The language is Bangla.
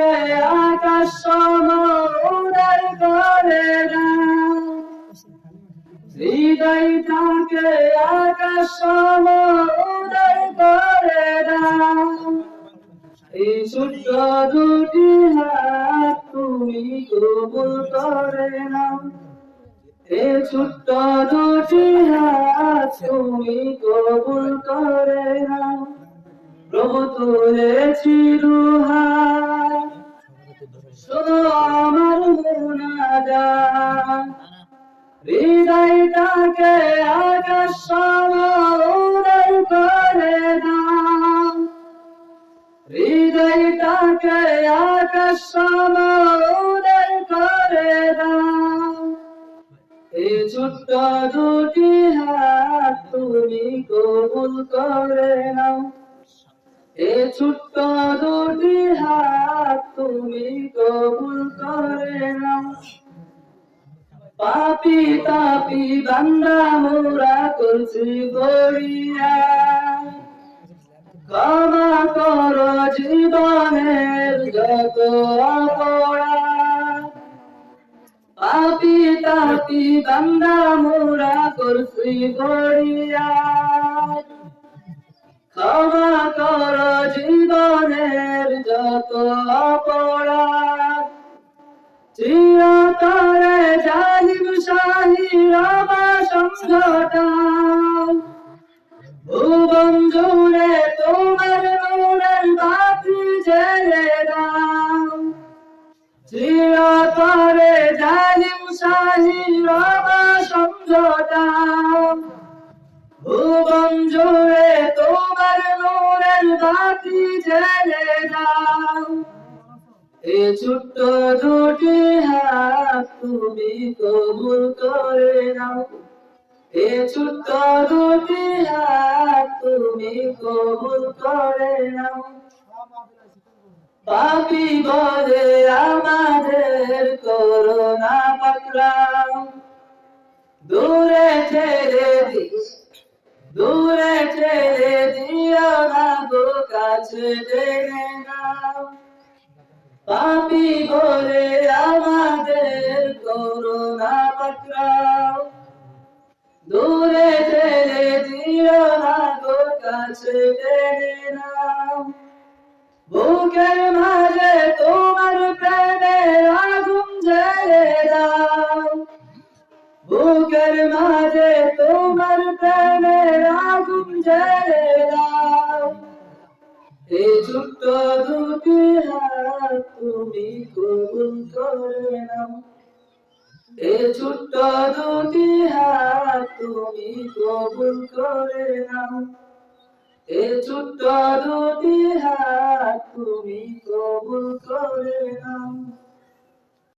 হৃদয়টাকে আকাশ সম উদার করে দাও, হৃদয়টাকে আকাশ সম উদার করে দাও। এই ছোট্ট দুটি হাত তুমি কবুল করে নাও, এই ছোট্ট দুটি হাত তুমি কবুল করে নাও। প্রভু তুলেছি দুহাত, শোনো আমার মুনাজাত, হৃদয়টাকে আকাশ সম উদার করে দাও, হৃদয়টাকে আকাশ সম উদার করে দাও। এই ছোট্ট দুটি হাত তুমি কবুল করে নাও, এই ছোট্ট দুটি হাত তুমি কবুল করে নাও। পাপি তাপি বান্দা মোরা করছি গড়িয়া, ক্ষমা করো জীবনের যত অপরাধ। পাপি তাপি বান্দা মোরা করছি গড়িয়া, ক্ষমা করো জীবনের যত অপরাধ। চিরতরে জালিম শাহীর অবসংঘটাও, ভুবন জুড়ে তোমার নূরের বাতি জ্বেলে দাও। চিরতরে জালিম শাহীর অবসংঘটাও, ভুবন জুড়ে তোমার নূরের বাতি জ্বেলে দাও। এই ছোট্ট দুটি হাত তুমি কবুল করে নাও, এই ছোট্ট দুটি হাত তুমি কবুল করে নাও। পাপী বলে আমাদের করোনা পাকড়াও, দূরে ঠেলে দিও না গো, কাছে টেনে নাও। পাপী বলে আমাদের করোনা পাকড়াও, দূরে ঠেলে দিও না গো, কাছে টেনে নাও। বুকের মাঝে তোমার প্রেমের আগুন জ্বেলে দাও, বুকের মাঝে তোমার প্রেমের আগুন জ্বেলে দাও। এই ছোট্ট দুটি হাত তুমি কবুল করে নাও, এই ছোট্ট দুটি হাত তুমি কবুল করে নাও, এই ছোট্ট দুটি হাত তুমি কবুল করে নাও।